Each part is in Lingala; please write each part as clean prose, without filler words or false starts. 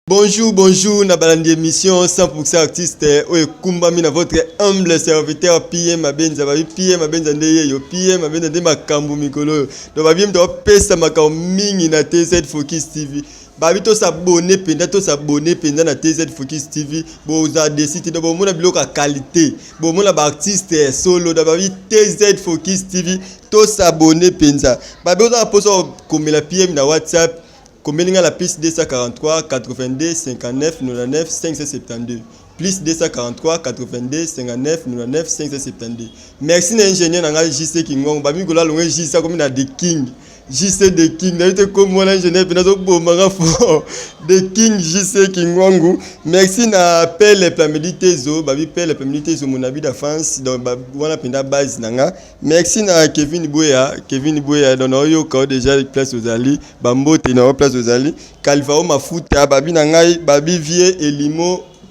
Bonjour, bonjour, na balandi émission 100% artiste oye kumbami na votre humble serviteur PM Abenza babi PM Abenza ndeye yo PM Abenza nde makambu mikolo do babi mto pesa makambu mingi na TZ Focus TV babi to s'abonner penda na TZ Focus TV bo za décider do bo mona biloko qualité bo mona ba artiste solo da babi TZ Focus TV to s'abonner penza babi oza poso komela PM na WhatsApp. Combien la piste 243 82 59 99 572 plus 243 82 59 99 572. Merci l'ingénieur Nanga JC Kingong bami gola longue JC comme na The King JC The King n'avait comme moi l'ingénieur penazo bomanga fort The King JC Kingwangu. Merci na appel plamedité zo babi appel plamedité zo mon habit de France donc wana penda base nanga. Merci na Kevin Boya dans yo ko déjà place aux ali bambo te na place aux ali Calvao mafuta babi nanga babi vie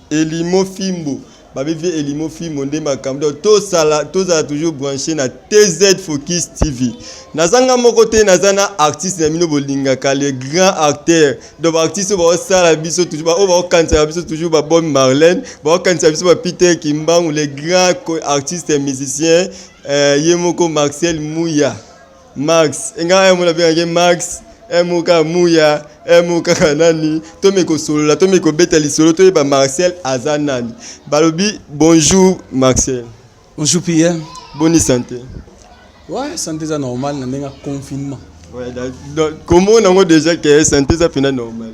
Elimo Fimbo babi vie Elimo Fimbo nde makamdo to sala toujours branché na TZ Focus TV. Nazanga moko te nazana artiste na mino bolinga ka les grands acteurs donc artiste ba sala biso toujours ba kanza biso toujours ba Bob Marlène ba kanza biso ba Peter Kimbangu les grands artistes musiciens yemoko Marcel Mouya Max nga mo la bien Max Emoka Mouya Emoka kanani tomeko solo tomeko betali solo to ba Marcel Azanani balobi bonjour Marcel. Bonjour Pierre. Bonne santé. Ouais, santé ça normal dans un confinement. Ouais, donc comment on a déjà que santé ça final normal.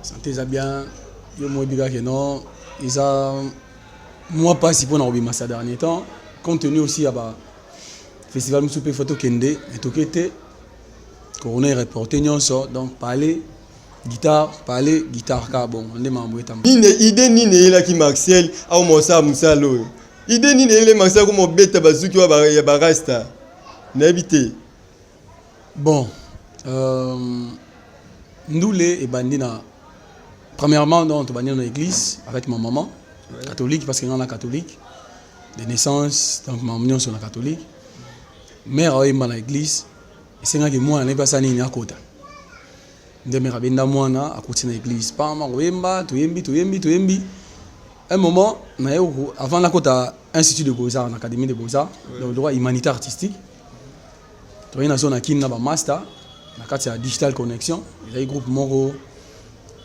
Santé ça bien, yo moi diga que non, ils a moi pas si pour na obima ça dernier temps, compte tenu aussi à ba festival Moussoupe photo kende et tokete corona reporter nyonso donc parler guitare ka bon on est membre etam. Nine idée nine la ki Marcel au mosa musalo. Idée nine le Marcel comme beta bazuki wa ya barasta. N'habité. Bon, nous les bandina. Premièrement, on est dans l'église avec ma maman catholique parce que nous sommes catholique de naissance donc ma maman est catholique. Mère est dans l'église et c'est que moi n'est pas ça ni à côté. De mère benda moi na à côté de l'église. Pas ma wemba, tu yembi. Un moment, avant la côte à institut de beaux-arts, en académie de beaux-arts, dans le droit humanitaire artistique. Tu as zone qui n'a pas master, la digital connexion, il y a un groupe Moro.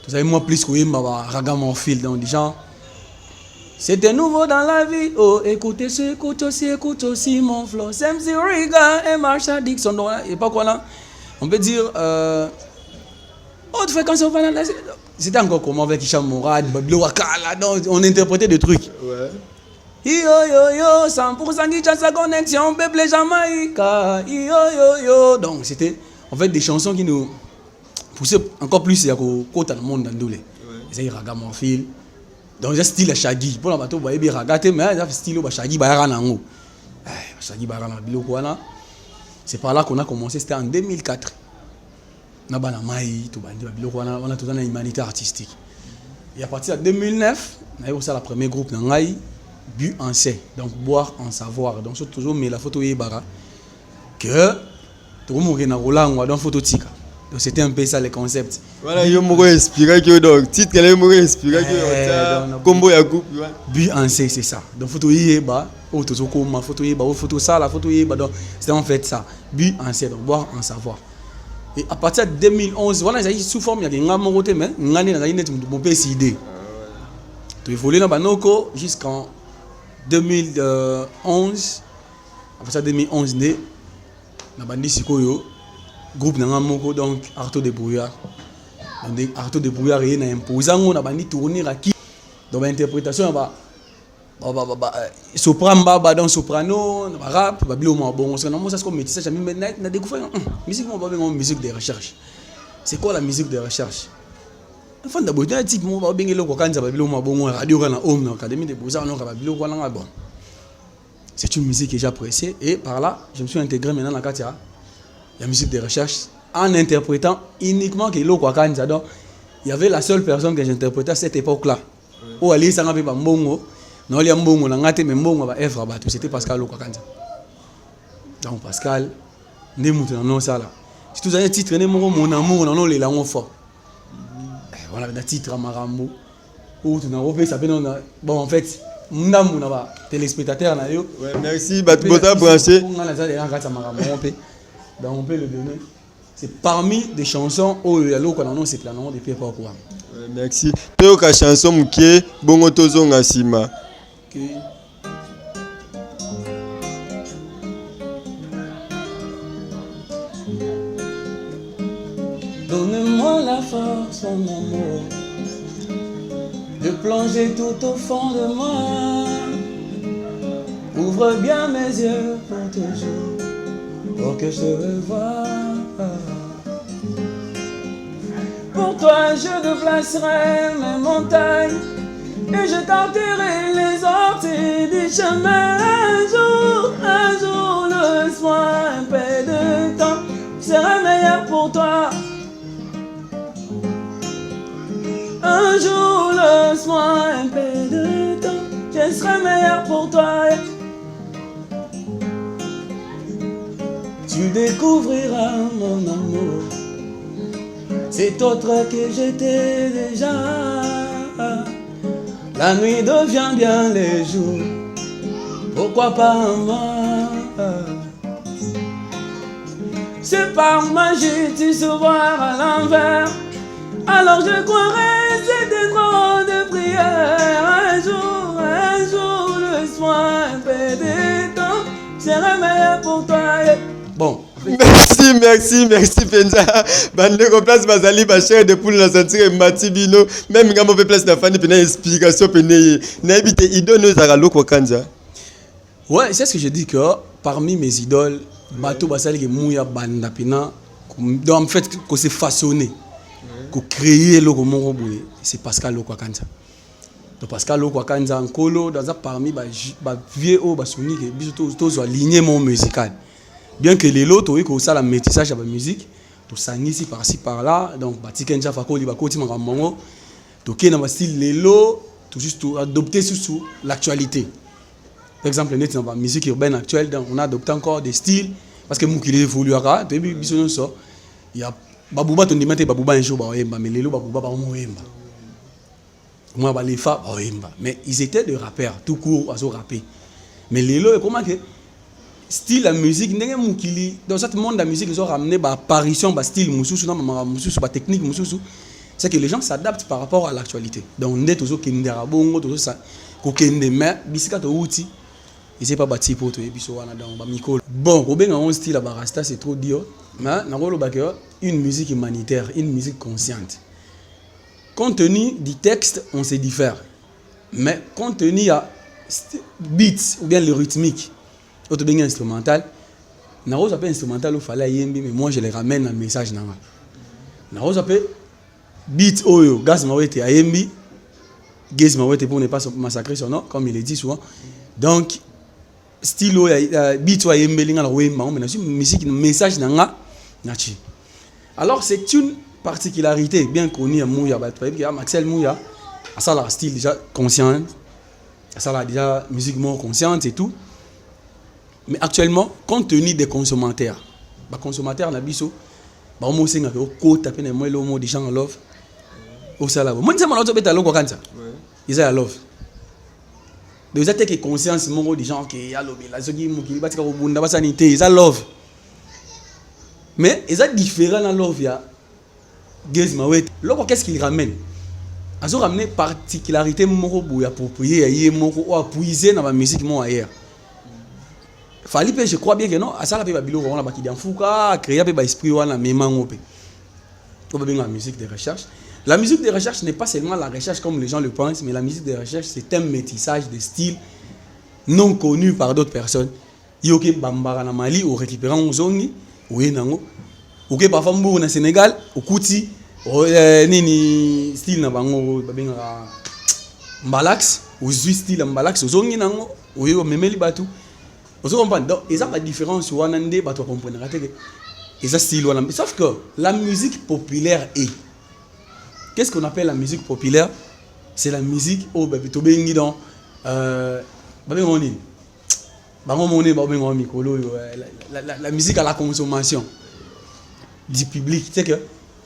Tu sais moi plus que Ragam fil dans des gens. C'était nouveau dans la vie. Oh, écoutez écoute aussi mon flow. MC Riga et Marsha Dixon. Et pas quoi là. On peut dire haute fréquence au final. C'était encore comment avec Hicham Mourad, Babilo Wakala. On interprétait des trucs. Ouais. Yo, 100% qui sa connexion, peuple Jamaïca. Yo. Donc c'était en fait des chansons qui nous poussaient encore plus à côté dans le monde dans les. Ils avaient raga mon fil. Donc j'ai style Shaggy. Pour la bateau, bah il ragaté mais j'ai style Shaggy bah ranango. Shaggy bah ranango biloko wana. C'est par là qu'on a commencé, c'était en 2004. Na bana mai tout bandi biloko wana on a tout dans l'humanité artistique. Et à partir de 2009, on a eu aussi la premier groupe dans Ngai. Bu en C, donc boire en savoir. Donc c'est toujours mais la photo est bara que tout le monde est dans Roland dans photo tika. Donc c'était un peu ça le concept. Voilà, yo mo expliquer que donc titre que mo expliquer que combo ya groupe. Bu en C c'est ça. Donc photo est bara au tout comme photo est bara photo ça la photo est bara donc c'est en fait ça. Bu en C donc boire en savoir. Et à partir de 2011 voilà ça sous forme il y a des ngamo côté mais ngani na net mon PCD. Tu évoluer dans banoko jusqu'en 2011 après ça 2011 né na bandi sikoyo groupe nanga moko donc Arto de Brouillard donc Arto de Brouillard est na imposant na bandi tourner à qui donc interprétation ba soprano ba dans soprano rap ba bilo mo bon ça c'est comme métissage mais na découvert musique mo ba musique de recherche. C'est quoi la musique de recherche? Enfin d'abord un type mo ba bengelo ko kanza ba bilo mo bon radio kana home na académie de beaux-arts non ba bilo ko na bon. C'est une musique que j'apprécie et par là je me suis intégré maintenant dans Katia la musique de recherche en interprétant uniquement que lo ko kanza donc il y avait la seule personne que j'interprétais à cette époque-là. Ou ali ça ngapé ba mbongo non li mbongo na ngate mais mbongo ba Evra ba tout c'était Pascal lo ko kanza. Donc Pascal ndé mutu na non ça là. Si tu as un titre né mon amour non les langues fort. on a des titres à Marambo. Ou tu n'as pas ça peut bon en fait, on a téléspectateurs na yo. Ouais, merci Batbota branché. On a des gens à Marambo on peut le donner. C'est parmi des chansons où il y a l'eau qu'on annonce c'est plan des pieds pas quoi. Merci. Teo ka chanson mukie bongo tozo ngasima. OK. Donne-moi la force, mon amour, de plonger tout au fond de moi. Ouvre bien mes yeux pour toujours, pour que je te revoie. Pour toi, je déplacerai mes montagnes et je tâterai les orties du chemin. Un jour, laisse-moi un peu de temps, sera meilleur pour toi. Un jour, laisse-moi un peu de temps, je serai meilleur pour toi. Tu découvriras mon amour, c'est autre que j'étais déjà. La nuit devient bien les jours, pourquoi pas moi? C'est par magie tu se vois à l'envers. Alors je croirais c'était trop de prière. Un jour, laisse-moi un peu de temps, sera meilleur pour toi. Bon. Merci Penza. Bandeko place bazali ba cher de poule na sentir Matibino. Même ngambo pe place na fani pena explication pena. Na ebite idole za loko kanza. Ouais, c'est ce que je dis que parmi mes idoles, bato basali ke muya banda pena en fait que c'est façonné. Ko créer loko moko boye, c'est Pascal Lokwakanza. Donc Pascal Lokwakanza nkolo dans parmi ba vieux o ba soni ke biso to aligné mon musical. Bien que les lots toyé ko ça la métissage à la musique, to sangisi par-ci par-là, donc batikenja fakoli ba koti makambo to ke na style les lots, tout juste adopter sous l'actualité. Par exemple, net dans la musique urbaine actuelle, on a adopté encore des styles parce que mukili évoluera, puis biso non ça. Il y a Babouba ton dimate Babouba un jour ba oyemba mais les lots Babouba ba oyemba. Moi ba les fa ba oyemba, mais ils étaient des rappeurs tout court à se rapper. Mais les lots comment que style la musique ndenge mukili dans ce monde la musique ils ont ramené ba apparition ba style mususu na mama mususu ba technique mususu, c'est que les gens s'adaptent par rapport à l'actualité. Donc ndé tozo kindera bongo tozo ça ko kende mais bisika to outi et c'est pas bâti pour toi biso wana dans ba mikolo. Bon ko benga on style ba rasta c'est trop dio, mais nangolo ba que une musique humanitaire, une musique consciente. Compte tenu du texte, on se diffère. Mais compte tenu à beats ou bien le rythmique, autre bien instrumental, Naro s'appelle instrumental ou fallait yembi, mais moi je les ramène un message nanga. Naro s'appelle beat oyo, gaz mawete yembi, gaz mawete pour ne pas massacrer son nom, comme il est dit souvent. Donc style beat oyo yembi linga la wemba, on met musique message nanga nachi. Alors c'est une particularité bien connue à Mouya, Maxel Mouya, à ça la style déjà conscient, à ça la déjà musiquement consciente et tout. Mais actuellement, compte tenu des consommateurs, les consommateurs n'abisso, bah on sait que au côté taper les mots le mot des gens en love, au salaire. Moi je sais mon autre bête à l'eau quand ça, ils ont love. Déjà t'es que conscience mon des gens qui a lobby, la zogi mo qui bâti au bunda bâti sanité, ils ont love. Mais ils ont différent dans love ya. Gazmawet. Loko qu'est-ce qu'il ramène? Ils ont ramené particularité moko boya approprié yé moko ou appuyer dans la musique mon ailleurs. Fallait je crois bien que non, à ça la pe babilo on a baki d'enfouka, créer pe ba esprit wana memango pe. Comme bien la musique de recherche. La musique de recherche n'est pas seulement la recherche comme les gens le pensent, mais la musique de recherche c'est un métissage de styles non connus par d'autres personnes. Yoke bambara na Mali ou récupérant ozongi ou enango. Ok parfois mbo na Sénégal okuti nini style na bango babenga mbalax ou style mbalax ozongi nango oyo memeli batu ozo comprendre donc ils ont pas différence wana ndé batu comprendre que ils ont style wana sauf que la musique populaire est qu'est-ce qu'on appelle la musique populaire? C'est la musique au to bengi dans babenga nini bango moné babenga mikolo la musique à la consommation du public, c'est que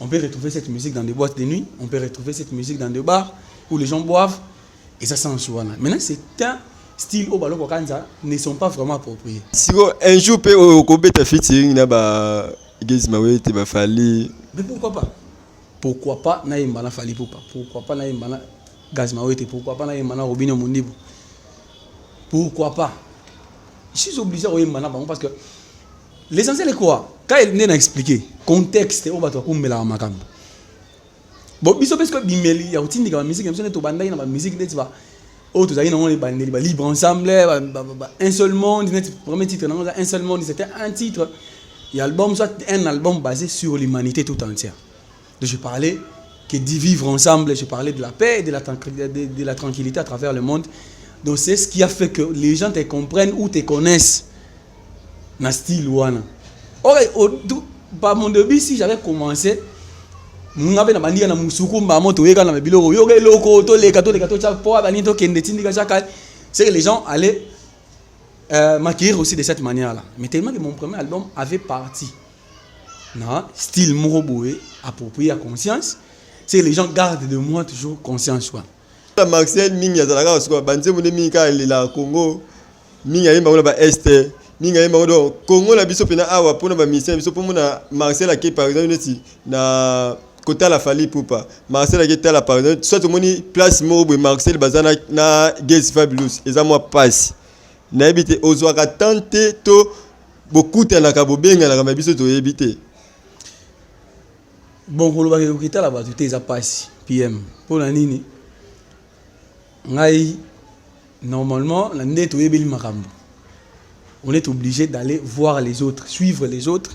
On peut retrouver cette musique dans des boîtes de nuit, on peut retrouver cette musique dans des bars où les gens boivent, et ça sent souvent. Maintenant, c'est un style au Baloko Kanza ne sont pas vraiment appropriés. Si un jour, on peut être featuring, mais pourquoi pas? Pourquoi pas Naïmbana Fali Poupa? Pourquoi pas Naïmbana Gazmawete? Pourquoi pas Naïmbana Robinho Mundibu? Pourquoi pas? Je suis obligé de Naïmbana parce que l'essentiel est quoi? Quand il vient d'expliquer, contexte, on va te couper la macam. Bon, il parce que Bimeli, il y a aussi une musique, il y a une musique, il y a oh, tout ça, il y a une libre ensemble, un seul monde, premier titre, un seul monde, c'était un titre. Et l'album, soit un album basé sur l'humanité tout entière. Donc je parlais que d'y vivre ensemble, je parlais de la paix et de la tranquillité à travers le monde. Donc c'est ce qui a fait que les gens te comprennent ou te connaissent dans ce style. Par mon début, si j'avais commencé, c'est que les gens allaient m'accueillir aussi de cette manière-là. Mais tellement que mon premier album avait parti dans style Moroboué, approprié à conscience, c'est que les gens gardent de moi toujours conscience. Marcel Minga Zalaka Osko, Banze Moudemika, il est là, Congo, Minga Yimba Est, Minga Yimba Congo, la biso pena awa, pour la mission, biso pour Marcel Ake, par exemple, na Kota la Fali Poupa, Marcel Ake, la par exemple, soit au moni place Moroboué, Marcel Bazana, na Gaze Fabulous, et ça moi passe. Na habité ozwaka tante to beaucoup de la kabobenga la kamabiso to habité. Bon, pour le quitter là-bas, tu t'es passé PM. Pour la nini, normalement, on est obligé d'aller voir les autres, suivre les autres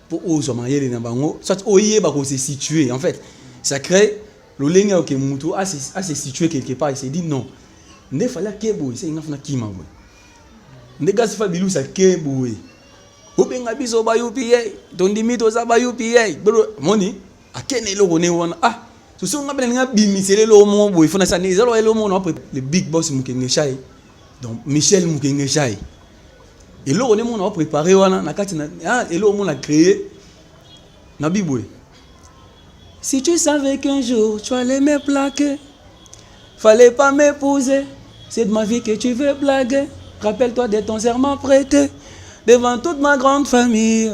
pour oser marier les nabango. Soit oyer se situer. En fait, ça crée le lien que Moutou a se situé quelque part. Il s'est dit non. Ne fallait que boy, c'est une affaire qui m'a. Ne gaz Fabilou ça que boy. Obenga biso ba UPA, ton limite za ba UPA. Bro, moni a kene lo ne wana ah. So so ngabela nga bimisele lo mo boy fona sa ne zalo lo mo no le big boss Mukenge Chai. Donc Michel Mukenge Chai. Et là on est mon a préparé wana na kati na ah et là on a créé na biboué. Si tu savais qu'un jour tu allais me plaquer, fallait pas m'épouser. C'est de ma vie que tu veux blaguer. Rappelle-toi de ton serment prêté devant toute ma grande famille,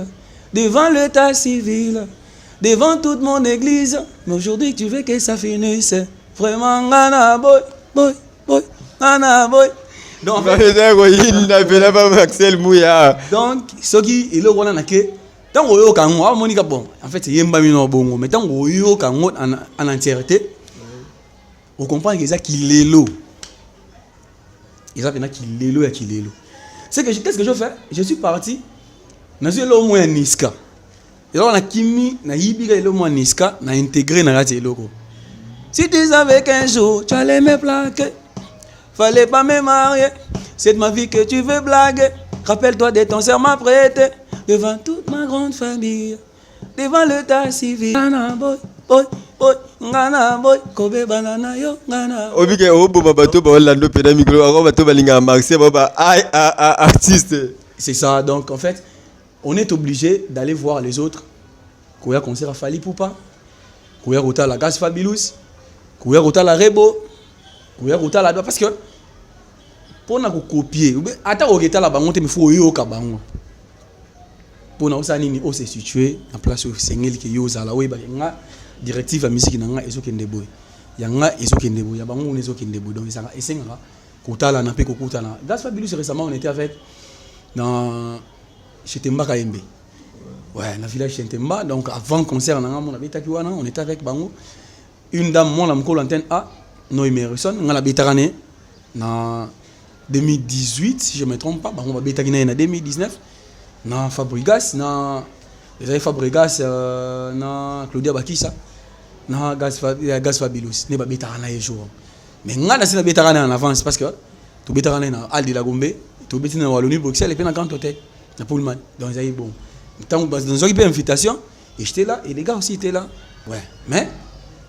devant l'état civil, devant toute mon église. Mais aujourd'hui, tu veux que ça finisse. Vraiment, Ngana boy, boy, boy, Ngana boy. Donc, ce qui est le rôle que tant qu'on a un Monica bon, en fait, c'est Yemba Mino Bongo, mais tant qu'on a un en entièreté, on comprend que ça qui est l'eau. Ils ont qu'il est l'eau et qu'il est l'eau. Qu'est-ce que je fais? Je suis parti. Je suis là au moins Niska. Et là, on a Kimi, on a Yibiga et le moins Niska, on a intégré dans la logo. Si tu savais qu'un jour tu allais me plaquer, fallait pas me marier. C'est de ma vie que tu veux blaguer. Rappelle-toi de ton serment prêté devant toute ma grande famille, devant l'état civil. Ngana boy, boy, boy, Ngana boy, Kobe banana yo, Ngana. Obike obo babato ba Orlando pena micro, ako bato balinga Marseille baba artiste. C'est ça, donc en fait, on est obligé d'aller voir les autres. Kouya concert à Fali Poupa, Kouya Rota la Gaze Fabulous, Kouya Rota la Rebo, Kouya Rota la parce que pour na copier, attends au la bango te me faut yo ka bango. Pour na osanini o se situé en place au Sengel ki yo za la we ba nga directive à musique nanga ezokende boy. Yanga ezokende boy, ya bango ezokende boy. Donc ça esenga kotala na pe kokuta na. Gaze Fabulous récemment on était avec dans chez Temba Kaembe. Ouais, dans le village chez Temba. Donc avant le concert, on était avec Bango. Une dame, moi, la m'cole A, Noé Merison, on a la bétarane en 2018, si je ne me trompe pas. On va bétarane en 2019. Dans Fabregas, dans Fabregas, dans Claudia Bakissa, dans Gaze Fabulous. On va bétarane un jour. Mais on a la bétarane en avance parce que tout bétarane en Aldi la Gombe, tout bétarane en Wallonie, Bruxelles, et puis dans Grand Hôtel. Pullman, donc ça y est bon. Dans une invitation, et j'étais là, et les gars aussi étaient là. Ouais, mais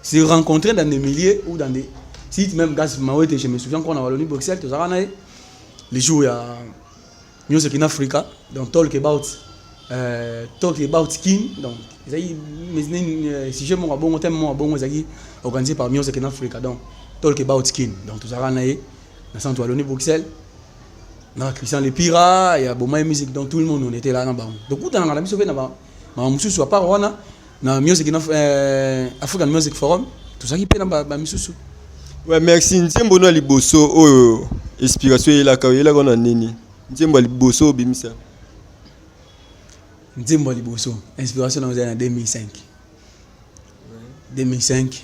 c'est rencontré dans des milliers ou dans des sites, même Gaze Mawete, je me souviens qu'on a Wallonie, Bruxelles, tout ça, les jours, il y a Music in Africa, donc talk about talk about skin donc si je mon bon thème mon bon organisé par Music in Africa donc talk about skin donc tout ça ranaé dans centre Wallonie Bruxelles na Christian Le Pira il y a bon musique donc tout le monde on était là là-bas donc tout dans la mission fait là-bas ma musu soit pas wana na Music in African Music Forum tout ça qui peut na mission. Ouais, merci. Nzembo no liboso oyo inspiration ila ka ila kona nini. Nzembo liboso bimisa. Nzembo liboso inspiration dans 2005. 2005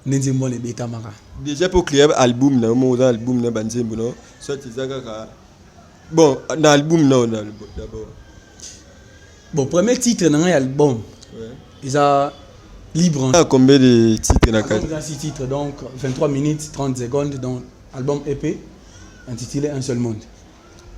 Nzembo le beta maka. Déjà pour créer album na mo album na banzembo no. Soit izaka ka. Bon, na album na d'abord. Bon, premier titre dans l'album. Ouais. Ils a libre. Combien de titres na carte? 6 titres donc 23 minutes 30 secondes donc album EP intitulé Un seul monde.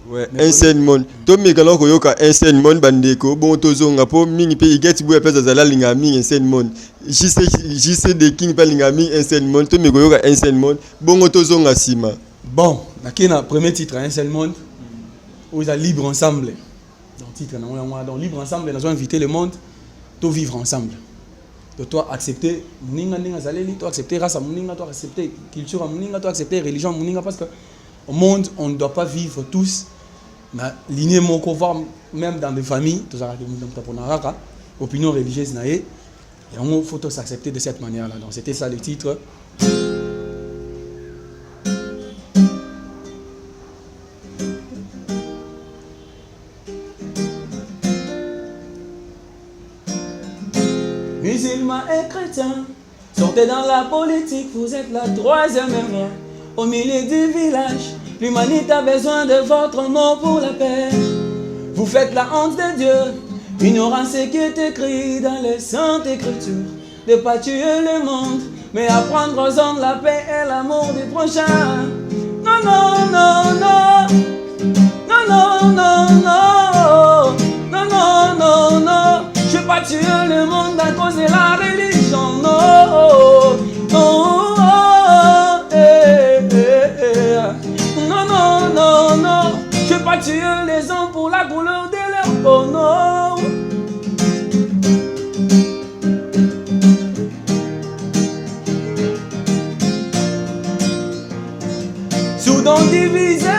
Ouais, Un seul monde. To mekalo ko yoka Un seul monde bandeko bon tozonga po mingi pe igeti bu pesa za la linga mingi Un seul monde. JC de King pa linga mingi Un seul monde to meko yoka Un seul monde bon tozonga sima. Bon, nakina premier titre Un seul monde où ils a libre ensemble. Donc titre donc libre ensemble nous avons invité le monde to vivre ensemble. De toi accepter muninga zaleli, toi accepter race muninga, toi accepter culture muninga, toi accepter religion muninga parce que au monde on ne doit pas vivre tous na lignée mon conforme même dans des familles tout ça opinion religieuse naé et on faut tous accepter de cette manière là donc c'était ça le titre. Musulmans et chrétiens, sortez dans la politique, vous êtes la troisième voie. Au milieu du village, l'humanité a besoin de votre nom pour la paix. Vous faites la honte de Dieu, ignorant ce qui est écrit dans les saintes écritures. De pas tuer le monde, mais apprendre aux hommes la paix et l'amour du prochain. Non, non, non, non, non, non, non, non, non, non, non, non. Je vais pas tuer le monde à cause de la religion, non, non, non, non, non, non. Je vais pas tuer les hommes pour la couleur de leur peau, non. Soudan divisé,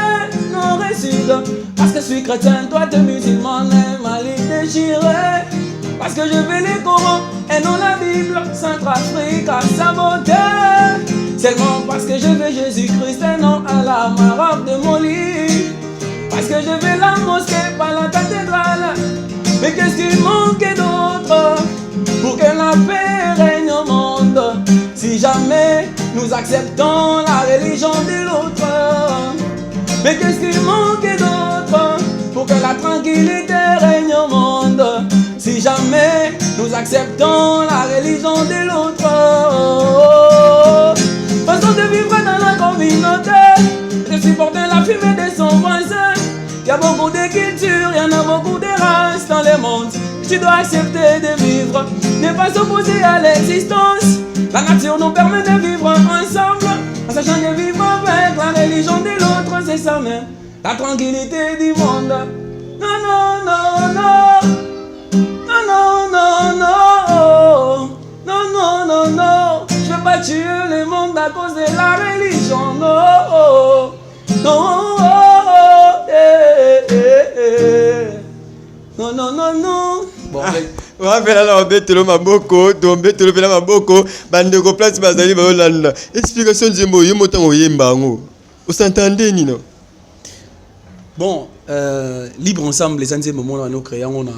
nord et sud, parce que je suis chrétien, toi t'es musulman, Mali déchiré. Parce que je veux les Corans et non la Bible, Centrafrique à saboter. Seulement parce que je veux Jésus-Christ et non à la Maroc de mon lit. Parce que je veux la mosquée, pas la cathédrale. Mais qu'est-ce qu'il manque d'autre pour que la paix règne au monde? Si jamais nous acceptons la religion de l'autre. Mais qu'est-ce qu'il manque d'autre pour que la tranquillité règne au monde? Si jamais nous acceptons la religion de l'autre. Façon de vivre dans la communauté, de supporter la fumée de son voisin. Il y a beaucoup de cultures, il y en a beaucoup de races dans le monde. Tu dois accepter de vivre, ne pas s'opposer à l'existence. La nature nous permet de vivre ensemble, en sachant de vivre avec la religion de l'autre, c'est ça même, la tranquillité du monde. Non, non, non, non. Non, non, non, non, non, non, non, non, je veux pas tuer le monde à cause de la religion, non, non, non, non, non, non. Bon, betelo maboko tombetelo pela maboko bandeko place bazali baolanda explication nzembo yo motango yemba ngo osantande nino. Bon, libre ensemble les nzembo mona no créé on a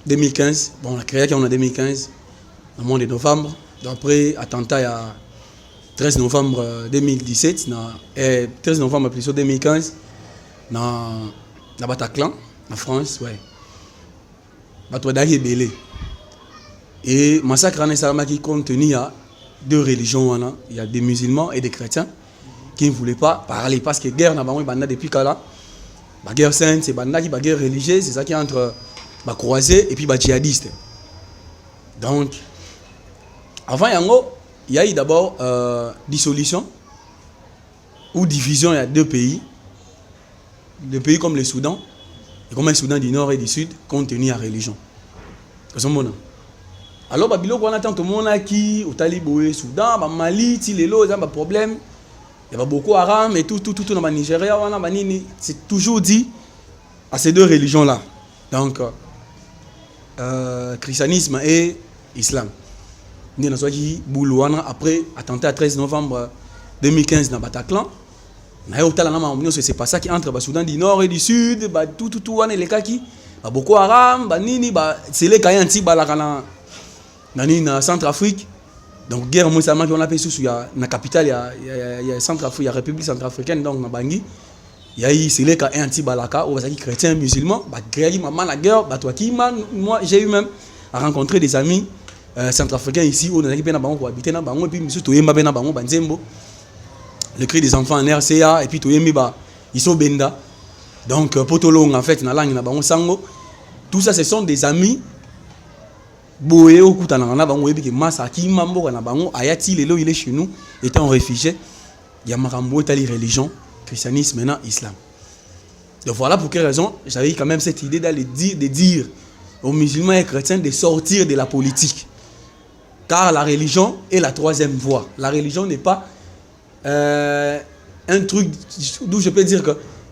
2015, bon, on a créé en 2015, au mois de novembre. Après, attentat, il y a 13 novembre 2017, et 13 novembre plutôt 2015, dans Bataclan, en France, ouais. Batouadagi est belé. Et massacre en Salama qui contenait deux religions, il y a des musulmans et des chrétiens qui ne voulaient pas parler parce que guerre n'a pas depuis là. La guerre sainte, c'est la guerre religieuse, c'est ça qui est entre les croisés et puis les djihadistes. Donc, avant il y a eu d'abord dissolution ou division. Il y a deux pays comme le Soudan Et comment le Soudan du Nord et du Sud compte tenu à la religion. Alors, Babylone, on attend tout le monde qui, au Taliboé, Soudan, Mali, Tilelo, il y a des problèmes. Il y a beaucoup Haram et tout dans le Nigeria. C'est toujours dit à ces deux religions-là. Donc, christianisme et islam. Après attentat à 13 novembre 2015 dans Bataclan, c'est pas ça qui entre le Soudan du Nord et du Sud, tout, les cas qui, Boko Haram, c'est les cas qui dans la Centrafrique. Donc, guerre, moi, on a fait sous la capitale, il y a Centrafrique, il y a la République centrafricaine, donc, dans Bangui. Il y a c'est les cas anti-balaka, où les chrétiens, musulmans, la guerre, moi, j'ai eu même à rencontrer des amis centrafricains ici, où on a habité dans Bango, et puis, monsieur, le cri des enfants en RCA, et puis, ils sont Benda. Donc, Potolong, en fait, dans la langue, Sango. Tout ça, ce sont des amis. Boé au Koutana, on a que Masaki Mambo, Ayati, il est chez nous, étant réfugié. Il y a Marambo, Tali religion, christianisme, maintenant islam. Donc voilà pour quelle raison j'avais quand même cette idée d'aller de dire aux musulmans et chrétiens de sortir de la politique. Car la religion est la troisième voie. La religion n'est pas un truc d'où je peux dire que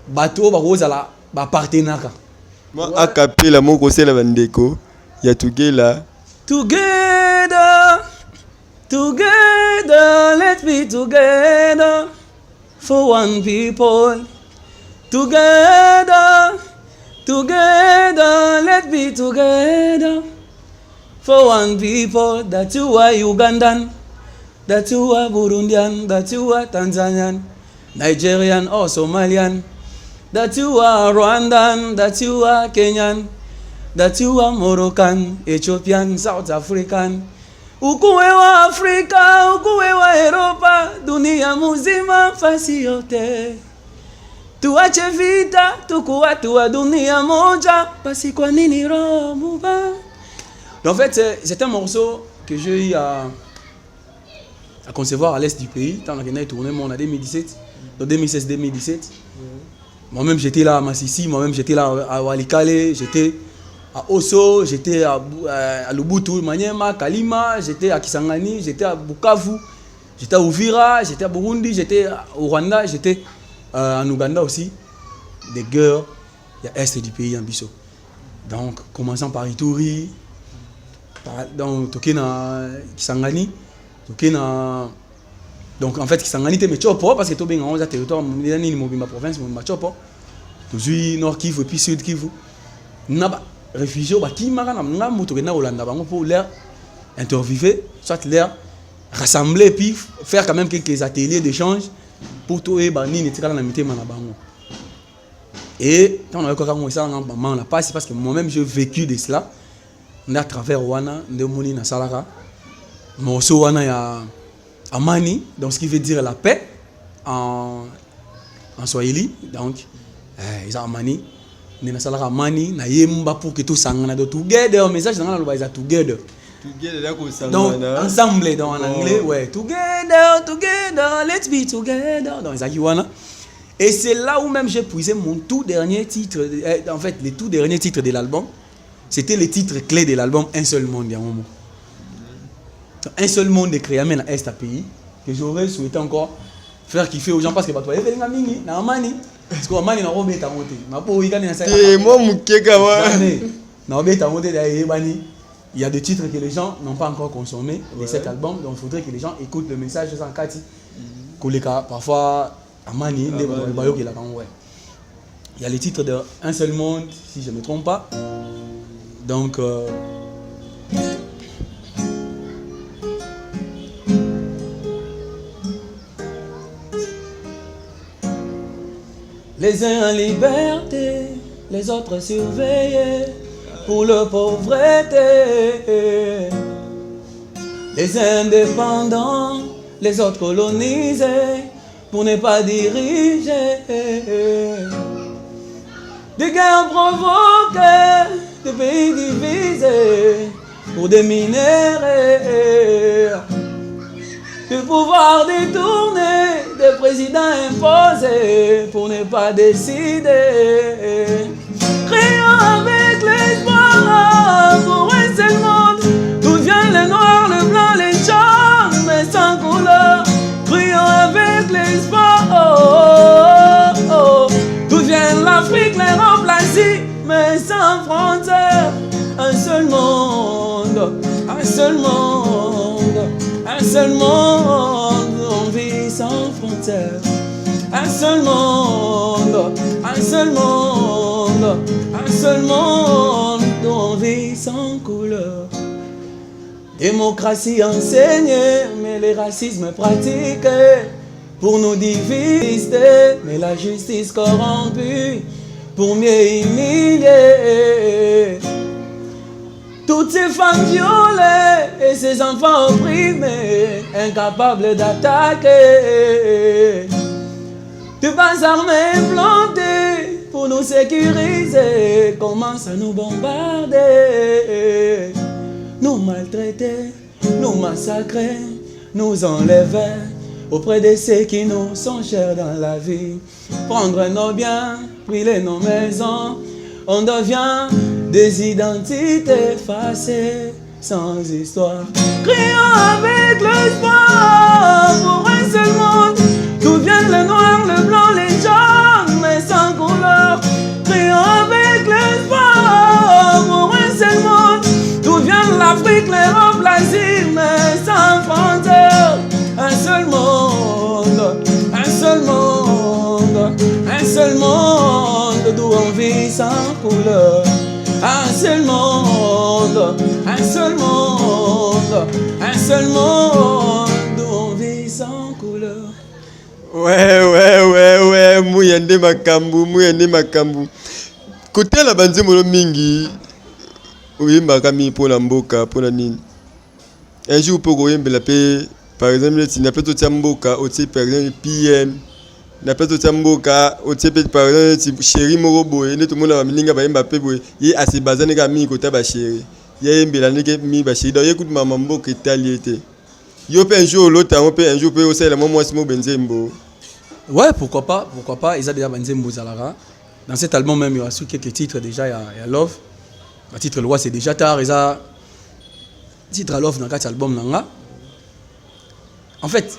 bateau va partenariat. Moi, à Capella, mon conseil la Vandeko, il y a tout là. Together, let's be together for one people. Together, let's be together for one people. That you are Ugandan, that you are Burundian, that you are Tanzanian, Nigerian or Somalian, that you are Rwandan, that you are Kenyan. That you are Moroccan, Ethiopian, South African. Ukuwe wa Afrika, ukuwe wa Europa, dunia muzima fasi yote. Tuache vita, tukuwa tuwa dunia moja, basi kwa nini roho muba. En fait, c'est un morceau que j'ai eu à concevoir à l'est du pays, tant qu'on a tourné en 2017, en 2016-2017. Moi-même j'étais là à Massissi, moi-même j'étais là à Walikale, j'étais à Osso, j'étais à Lubutu, Maniema, Kalima, j'étais à Kisangani, j'étais à Bukavu, j'étais à Uvira, j'étais à Burundi, j'étais au Rwanda, j'étais en Ouganda aussi. Des guerres, il y a est du pays en Bissau. Donc, commençant par Ituri, donc Tokena Kisangani, Tokena. Donc, en fait, Kisangani, c'est Chopo, parce que tout bien en territoire, ma province, ma Chopo. Toujours Nord Kivu et puis Sud Kivu. Naba. Réfugiés qui pour leur interviewer, soit leur rassembler puis faire quand même quelques ateliers d'échange pour tout et et quand on a ça on a passé parce que moi-même j'ai vécu de cela à travers Wana de Moni na Salara morceau Wana ya Amani, donc ce qui veut dire la paix en Swahili, donc ils ont Amani. Nena salara mani na yemba pour que tout sangana do together message dans la is together donc ensemble dans en anglais ouais together let's be together dans Zakiwana. Et c'est là où même j'ai puisé mon tout dernier titre, en fait les tout derniers titres de l'album, c'était les titres clés de l'album Un seul monde. Un seul monde est créé à est pays que j'aurais souhaité encore faire kiffer aux gens parce que bah toi mingi na amani parce que amani na robe ta monter na po ikani na ça moi mukeka wa na robe ta monter derrière bani. Il y a des titres que les gens n'ont pas encore consommés de cet album, donc il faudrait que les gens écoutent le message sans kati koleka parfois amani les bayo qui la kan ouais. Il y a les titres de Un seul monde si je ne me trompe pas. Donc les uns en liberté, les autres surveillés pour leur pauvreté. Les indépendants, les autres colonisés pour ne pas diriger. Des guerres provoquées, des pays divisés pour des minéraux. Le pouvoir détourné, des présidents imposés pour ne pas décider. l'Afrique, l'Europe, l'Asie, mais sans frontières. Un seul monde, un seul monde, un seul monde, on vit sans frontières. Un seul monde, un seul monde, un seul monde, on vit sans couleur. Démocratie enseignée, mais les racismes pratiqués pour nous diviser, mais la justice corrompue pour mieux humilier. Toutes ces femmes violées et ces enfants opprimés, incapables d'attaquer. De bas armées plantées pour nous sécuriser, commencent à nous bombarder. Nous maltraiter, nous massacrer, nous enlever auprès de ceux qui nous sont chers dans la vie. Prendre nos biens, brûler nos maisons, on devient des identités effacées, sans histoire. Crions avec l'espoir pour un seul monde, d'où viennent le noir, le blanc, les jaunes, mais sans couleur. Crions avec l'espoir pour un seul monde, d'où viennent l'Afrique, l'Europe, l'Asie, mais sans frontières. Un seul monde, un seul monde, un seul monde, d'où on vit sans couleur. Un seul monde, un seul monde, un seul monde, d'où on vit sans couleur. Ouais, Mouyende Makambu. Côté la bande molo mingi, oui, Makami pour la mboka, pour la nine. Un jour pour goyembe la paix, par exemple, si n'a pas tout mboka, au type par exemple PM, n'a pas tout mboka, au type par exemple, chéri morobo, et tout le monde a mininga ba Mbappé boy, y a assez bazane ga mi côté ba chéri. Y a mbela neke mi ba chéri, donc écoute maman mboka italiété. Yo peut un jour l'autre, on peut un jour peut aussi la moi Simo Benzembo. Ouais, pourquoi pas, ils ont déjà Benzembo Zalara. Dans cet album même, il y a quelques titres déjà, il y a Love. Le titre Loi, c'est déjà tard, ils ont titre Love dans cet album nanga. En fait,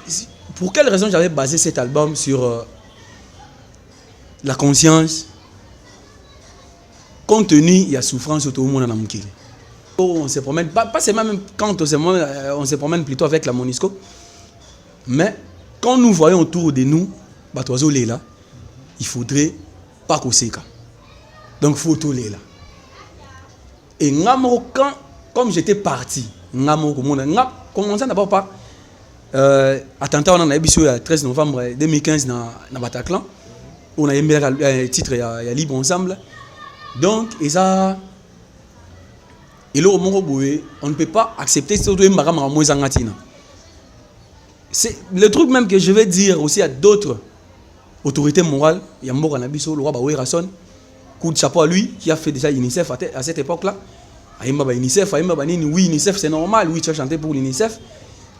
pour quelle raison j'avais basé cet album sur la conscience, compte tenu il y a souffrance autour du monde dans Mukili. On se promène, pas seulement même quand on se promène plutôt avec la Monisco, mais quand nous voyons autour de nous, là, il faudrait pas qu'on s'écarte. Donc il faut tout là. Et quand, comme j'étais parti, commençant d'abord par attentat on a eu le 13 novembre 2015 dans Bataclan, on a eu un titre il y a libre ensemble. Donc et ça et là, on ne peut pas accepter ce que c'est le truc même que je vais dire aussi à d'autres autorités morales. Il y a un Nabiso, le roi Baoué Rasson, coup de chapeau à lui qui a fait déjà l'UNICEF à cette époque-là. UNICEF, oui, UNICEF c'est normal, oui, tu as chanté pour l'UNICEF,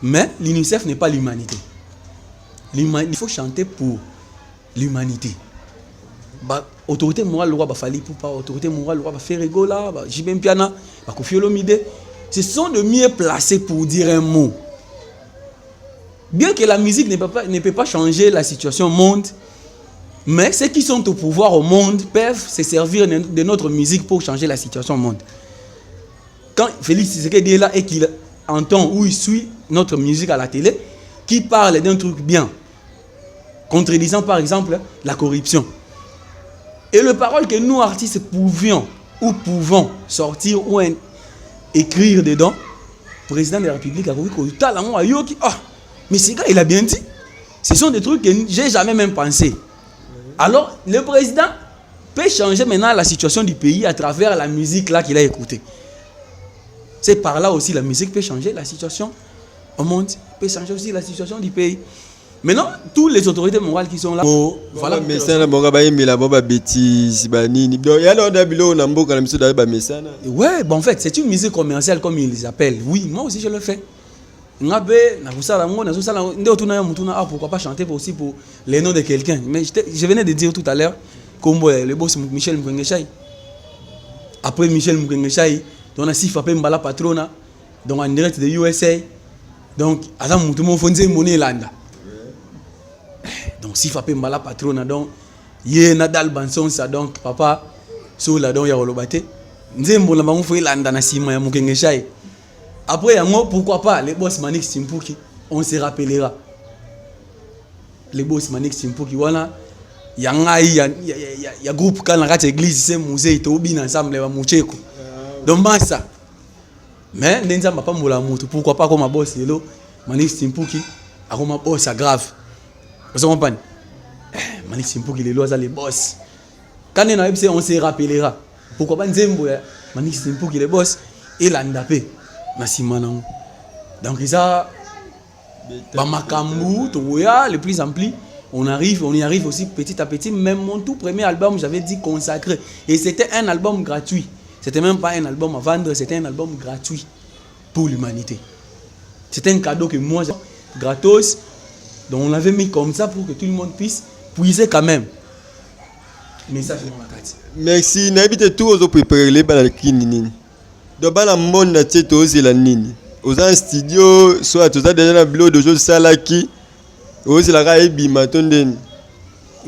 mais l'UNICEF n'est pas l'humanité. Il faut chanter pour l'humanité. Autorité morale, le roi Bafali Poupa, autorité morale, le roi Ferregola, Jibem Piana, Kofi Olomide, ce sont de mieux placés pour dire un mot. Bien que la musique ne peut pas changer la situation au monde, mais ceux qui sont au pouvoir au monde peuvent se servir de notre musique pour changer la situation au monde. Quand Félix Tshisekedi est là et qu'il entend ou il suit notre musique à la télé, qui parle d'un truc bien, contredisant par exemple la corruption. Et les paroles que nous artistes pouvions ou pouvons sortir ou écrire dedans, le président de la République a dit mais ce gars il a bien dit. Ce sont des trucs que j'ai jamais même pensé. Alors le président peut changer maintenant la situation du pays à travers la musique là qu'il a écoutée. C'est par là aussi la musique peut changer la situation au monde, peut changer aussi la situation du pays. Maintenant, toutes les autorités morales qui sont là, voilà. Mais ça, bêtise, ouais, bon, en fait, c'est une musique commerciale comme ils appellent. Oui, moi aussi je le fais. Pourquoi pas chanter aussi pour les noms de quelqu'un. Mais je venais de dire tout à l'heure, comme le boss Michel Mukengeshai. Après Michel Mukengeshai, on a six frappé Mbala Patrona, donc en direct de USA. Donc, Adam Moutoumou Fonze Moné Landa. Donc, si frappé Mbala Patrona, donc, Yé Nadal Banson ça donc papa sur la don ya rolobate. Nzembo na bango foi landa na sima ya mukenge chai. Après yango pourquoi pas les boss Manix Simpuki on se rappellera. Les boss Manix Simpuki wana yangai ya groupe kana kati église c'est musée to bina ensemble ba mucheko. Donc ça. Mais ndenza mapa mbola mutu pourquoi pas comme boss lelo Manix Simpuki akoma boss grave. Vous comprenez? Manix Simpuki lelo aza les boss. Quand on se rappellera. Pourquoi pas Nzembo Manix Simpuki les boss et l'andapé nasima nango. Donc ça ba makambu to ya le plus ampli on y arrive aussi petit à petit. Même mon tout premier album j'avais dit consacré et c'était un album gratuit. C'était même pas un album à vendre, c'était un album gratuit pour l'humanité. C'était un cadeau que moi gratos. Donc on l'avait mis comme ça pour que tout le monde puisse puiser quand même. Message de Makati. Merci. N'habite tout aux préparer les balles nini. Donc dans le monde na tieto la nini. Aux un studio soit tout ça déjà dans bureau de jeux salaki. Aux la raï bimatonde.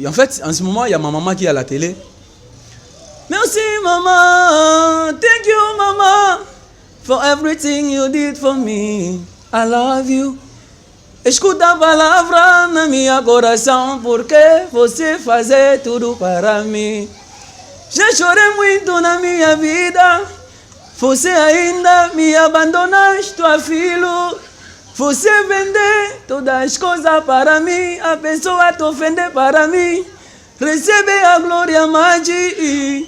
En fait, en ce moment, il y a ma maman qui est à la télé. Merci maman, thank you maman for everything you did for me. I love you. Escuta a palavra na minha coração porque você faz tudo para mim. Já chorei muito na minha vida. Você ainda me abandonaste, tua filho. Você vende todas as coisas para mim. A pessoa te ofende para mim. Recebe a glória magi.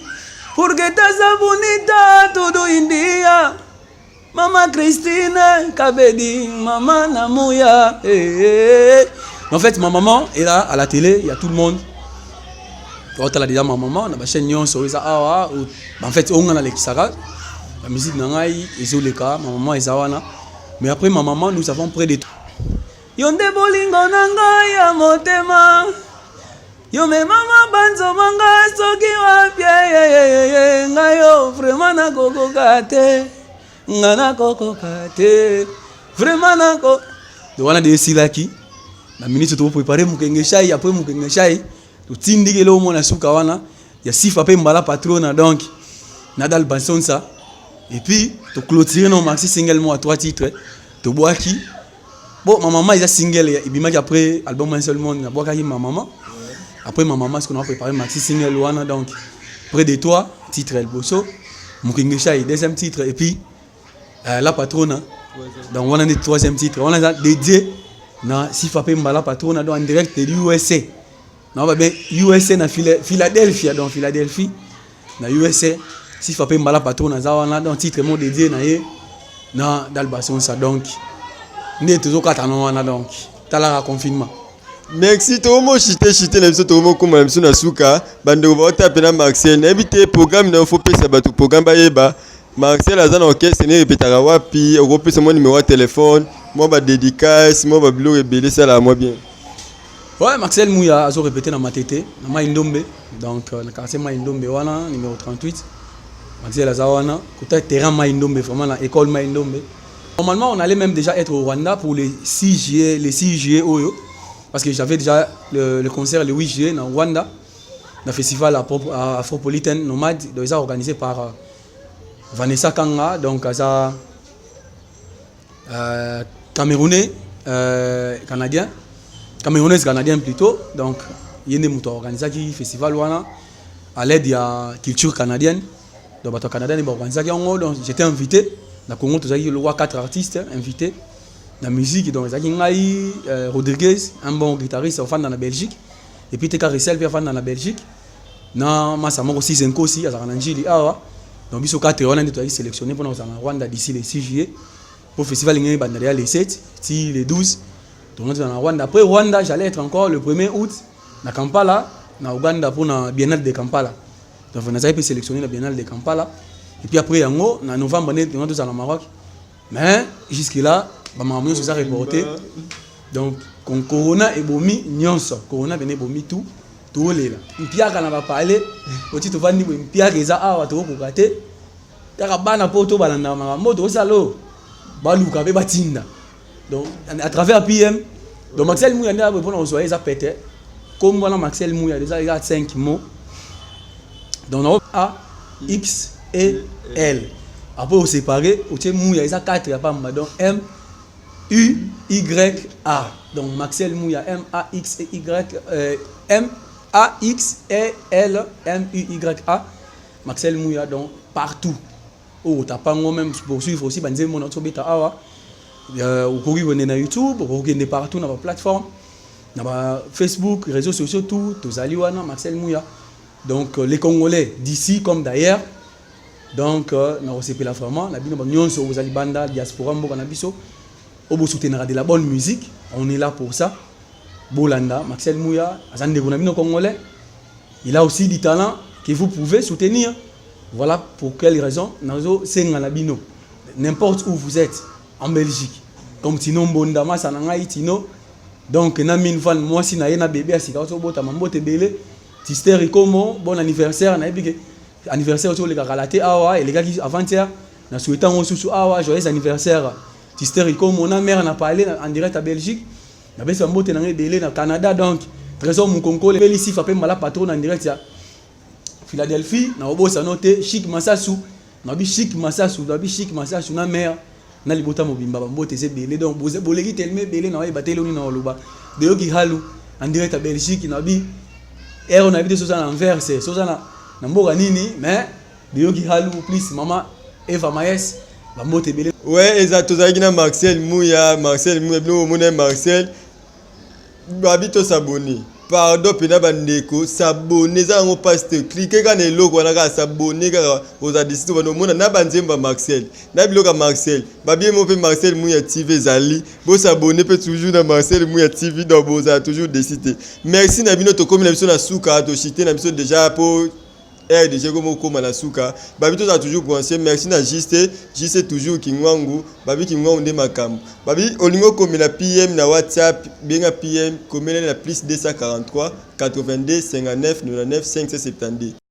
Porque estás bonita tudo em dia. Maman Christine, Kabedi, maman Namouya. En fait, ma maman est là à la télé, il y a tout le monde. Quand elle a déjà ma maman, on a ma chaîne Nyon, en fait, on a l'Exara, la musique Nangaï, et sur les cas, ma maman est Zawana. Mais après, ma maman, nous avons près de tout. Yonde bolingo nangaï à motema. Yo me mama banzo manga soki wapia ngayo vraiment na koko kate. Ngana koko kate vraiment nako de wana de silaki na ministre to préparer mukenge chai après mukenge chai to tindike lo mona suka wana ya sifa pe mbala patrona donc Nadal Banson ça et puis to clôturer non maxi single mo à 3 titres to boaki bon ma maman il a single et bimaki après album un seul monde na boaki ma maman après ma maman ce qu'on a préparé maxi single wana donc près de toi titre El Bosso mukenge chai deuxième titre et puis la patrona. Donc on a le troisième titre. On a dédié na Sifa Pemba la patrona en direct de l'USA. Non bah bien USA na Philadelphia donc Philadelphie na USA Sifa Pemba la patrona ça on a donc titre mon dédié na d'Albasson ça donc n'est toujours katano on a donc talara confinement. Merci Tomo chité na biso Tomo comme na biso na suka bande va taper na Marcel éviter programme na faut pesa batu programme ba yeba Marcel azana orchestre ne répétera wapi au plus mon numéro de téléphone moi ba dédicace moi ba bilo rebelle ça là moi bien. Ouais Marcel Mouya a répété dans ma tété na Maindombe donc na quartier Maindombe wana numéro 38 Marcel Azawana côté terrain Maindombe vraiment na école Maindombe. Normalement on allait même déjà être au Rwanda pour le 6 juillet Oyo parce que j'avais déjà le concert le 8 juillet dans Rwanda le festival Afropolitan Nomade déjà organisé par Vanessa Kanga, donc ça Camerounais canadien, Camerounaise canadien plutôt, donc il y a des organisé qui festival wana à l'aide de la culture canadienne, donc bateau canadien ils organisé donc j'étais invité, dans Congo tout ça il y a 4 artistes invités, la musique donc ça qui Rodriguez, un bon guitariste au fan dans la Belgique, et puis Teka Rissel puis fan dans la Belgique, na Masamo aussi Zenko aussi à Zananjili awa. Donc, il y a 4 ans qui sélectionné pour nous en Rwanda d'ici le 6 juillet. Pour le festival, il y a les 7, les 12. Donc, nous en Rwanda. Après Rwanda, j'allais être encore le 1er août à Kampala, en Ouganda pour la Biennale de Kampala. Donc, on a été sélectionné la Biennale de Kampala. Et puis après, en novembre, on est au Maroc. Mais jusque-là, on a reporté. Donc, quand Corona est bomi, Corona venait bomi tout. Tout le monde. Mpia kana va parler. Oti to vandi mpia keza awa to ko kate. Taka bana poto balanda moto salo. Baluka be batinda. Donc à travers PM, donc Maxel Mouyanda répond on soyez ça pété. comme voilà Maxel Mouya déjà il y a 5 mots donc A X E L après on séparer au tient Mouya il y a 4 il y a pas donc M U Y A donc Maxel Mouya M A X E Y M A X E L M U Y A Maxel Mouya donc partout oh t'as pas moi même pour suivre aussi banze mon autre beta awa au courrier on est na YouTube on est partout dans la plateforme dans Facebook réseaux sociaux tout tous aliwana Maxel Mouya donc les Congolais d'ici comme d'ailleurs donc na recépé vraiment na bino nyonso aux alibanda diaspora mboka na biso obo soutenir de la bonne musique on est là pour ça Bolanda Maxel Mouya azande na bino Congolais il a aussi du talent que vous pouvez soutenir. Voilà pour quelle raison nazo senga bino n'importe où vous êtes en Belgique comme Tino Mbondama sananga Tino donc na min fan moi si na yena bébé asika so bota mambote belé Tister Ikomo bon anniversaire na ebike anniversaire sur les gars relaté awa et les gars qui avant-hier na souhaitant on sous awa joyeux anniversaire Tister Ikomo na mère na parlé en direct à Belgique na besa mbote na belé na Canada donc trésor mon concours les ici fait mala patron en direct ya Philadelphie na obosa noté Chic Massasu na bi Chic Massasu na mère na libota mobimba mbote ze belé donc boleki tellement belé na ba télé ni na oloba de yoki halu en direct à Belgique na bi on a vu ça en verse ça na mboka nini mais de yoki halu plus maman Eva Maes ba mbote belé ouais exactement na Maxel Mouya bino mona Maxel babito s'abonner pardon pena bandeko s'abonner za ngo pasteur cliquer quand eloko wana ka s'abonner ka aux additions bano mona na banzemba Maxel na biloka Maxel babie mo pe Maxel Mouya TV zali bo s'abonner peut toujours na Maxel Mouya TV donc bo za toujours décider merci na bino to comme na biso na suka to chité na biso déjà pour RDG comme na suka babi to za toujours penser merci na juste toujours kingwangu babi kingwangu nde makambo babi olingo comme la PM na WhatsApp bien PM comme na plus 243 82 59 99 572